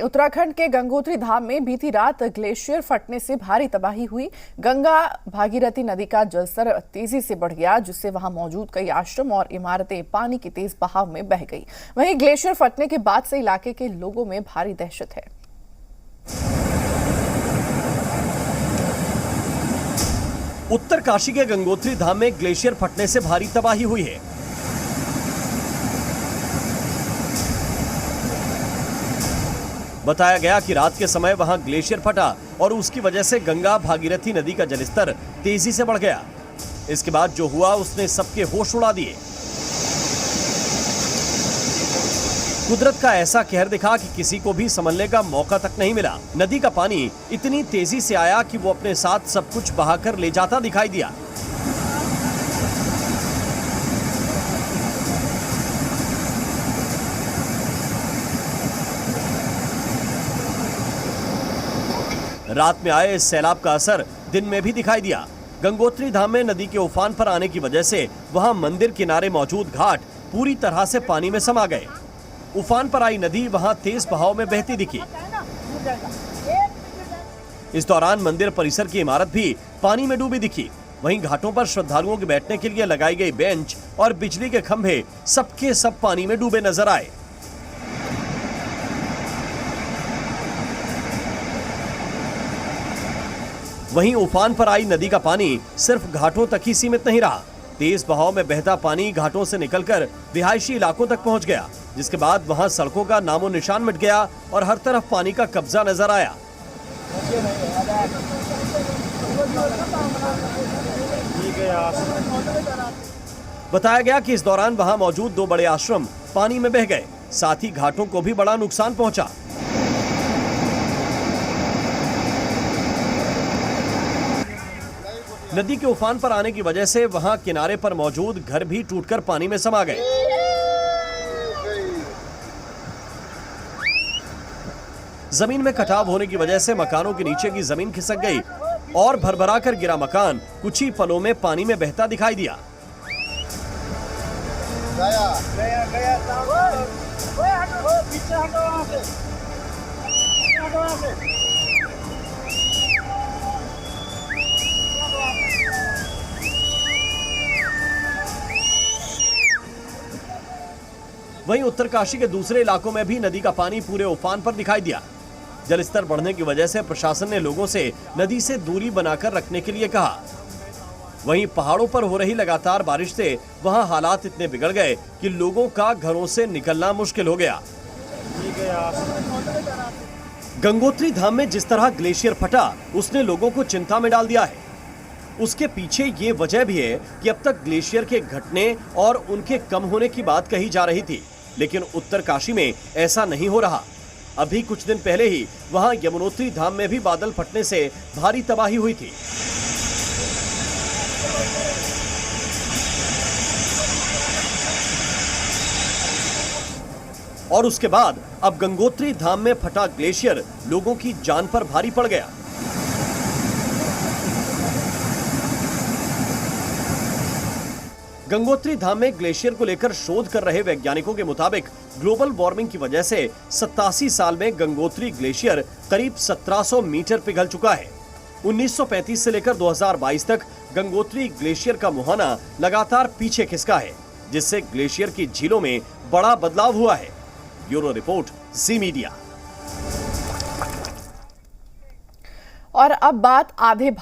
उत्तराखंड के गंगोत्री धाम में बीती रात ग्लेशियर फटने से भारी तबाही हुई। गंगा भागीरथी नदी का जलस्तर तेजी से बढ़ गया, जिससे वहां मौजूद कई आश्रम और इमारतें पानी के तेज बहाव में बह गई। वहीं ग्लेशियर फटने के बाद से इलाके के लोगों में भारी दहशत है। उत्तरकाशी के गंगोत्री धाम में ग्लेशियर फटने से भारी तबाही हुई है। बताया गया कि रात के समय वहां ग्लेशियर फटा और उसकी वजह से गंगा भागीरथी नदी का जलस्तर तेजी से बढ़ गया। इसके बाद जो हुआ उसने सबके होश उड़ा दिए। कुदरत का ऐसा कहर दिखा कि किसी को भी संभलने का मौका तक नहीं मिला। नदी का पानी इतनी तेजी से आया कि वो अपने साथ सब कुछ बहाकर ले जाता दिखाई दिया। रात में आए इस सैलाब का असर दिन में भी दिखाई दिया। गंगोत्री धाम में नदी के उफान पर आने की वजह से वहां मंदिर किनारे मौजूद घाट पूरी तरह से पानी में समा गए। उफान पर आई नदी वहां तेज बहाव में बहती दिखी। इस दौरान मंदिर परिसर की इमारत भी पानी में डूबी दिखी। वहीं घाटों पर श्रद्धालुओं के बैठने के लिए लगाई गई बेंच और बिजली के खंभे सबके सब पानी में डूबे नजर आए। वहीं उफान पर आई नदी का पानी सिर्फ घाटों तक ही सीमित नहीं रहा। तेज बहाव में बहता पानी घाटों से निकलकर रिहायशी इलाकों तक पहुंच गया, जिसके बाद वहां सड़कों का नामो निशान मिट गया और हर तरफ पानी का कब्जा नजर आया। बताया गया कि इस दौरान वहां मौजूद 2 बड़े आश्रम पानी में बह गए, साथ ही घाटों को भी बड़ा नुकसान पहुंचा। नदी के उफान पर आने की वजह से वहां किनारे पर मौजूद घर भी टूटकर पानी में समा गए। जमीन में कटाव होने की वजह से मकानों के नीचे की जमीन खिसक गई और भरभरा कर गिरा मकान कुछ ही पलों में पानी में बहता दिखाई दिया। वहीं उत्तरकाशी के दूसरे इलाकों में भी नदी का पानी पूरे उफान पर दिखाई दिया। जलस्तर बढ़ने की वजह से प्रशासन ने लोगों से नदी से दूरी बनाकर रखने के लिए कहा। वहीं पहाड़ों पर हो रही लगातार बारिश से वहां हालात इतने बिगड़ गए कि लोगों का घरों से निकलना मुश्किल हो गया। गंगोत्री धाम में जिस तरह ग्लेशियर फटा, उसने लोगों को चिंता में डाल दिया है। उसके पीछे ये वजह भी है कि अब तक ग्लेशियर के घटने और उनके कम होने की बात कही जा रही थी, लेकिन उत्तरकाशी में ऐसा नहीं हो रहा। अभी कुछ दिन पहले ही वहां यमुनोत्री धाम में भी बादल फटने से भारी तबाही हुई थी। और उसके बाद अब गंगोत्री धाम में फटा ग्लेशियर लोगों की जान पर भारी पड़ गया। गंगोत्री धाम में ग्लेशियर को लेकर शोध कर रहे वैज्ञानिकों के मुताबिक ग्लोबल वार्मिंग की वजह से 87 साल में गंगोत्री ग्लेशियर करीब 1700 मीटर पिघल चुका है। 1935 से लेकर 2022 तक गंगोत्री ग्लेशियर का मुहाना लगातार पीछे खिसका है, जिससे ग्लेशियर की झीलों में बड़ा बदलाव हुआ है। ब्यूरो रिपोर्ट, जी मीडिया। और अब बात आधे भारत